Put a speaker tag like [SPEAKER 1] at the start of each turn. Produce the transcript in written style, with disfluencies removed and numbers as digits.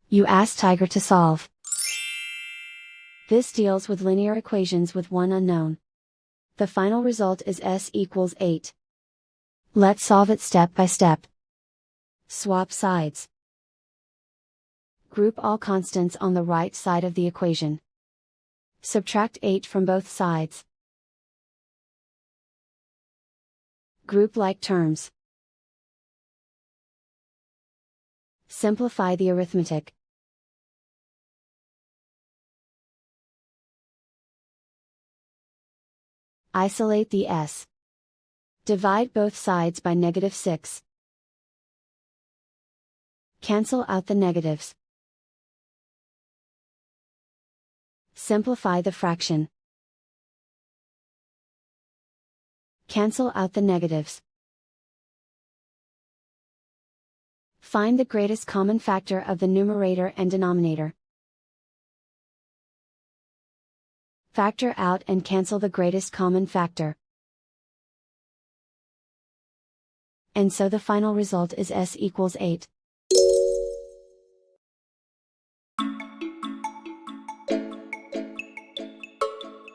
[SPEAKER 1] You ask Tiger to solve. This deals with linear equations with one unknown. The final result is s equals 8. Let's solve it step by step. Swap sides. Group all constants on the right side of the equation. Subtract 8 from both sides. Group like terms. Simplify the arithmetic. Isolate the s. Divide both sides by -6. Cancel out the negatives. Simplify the fraction. Cancel out the negatives. Find the greatest common factor of the numerator and denominator. Factor out and cancel the greatest common factor. And so the final result is s equals 8.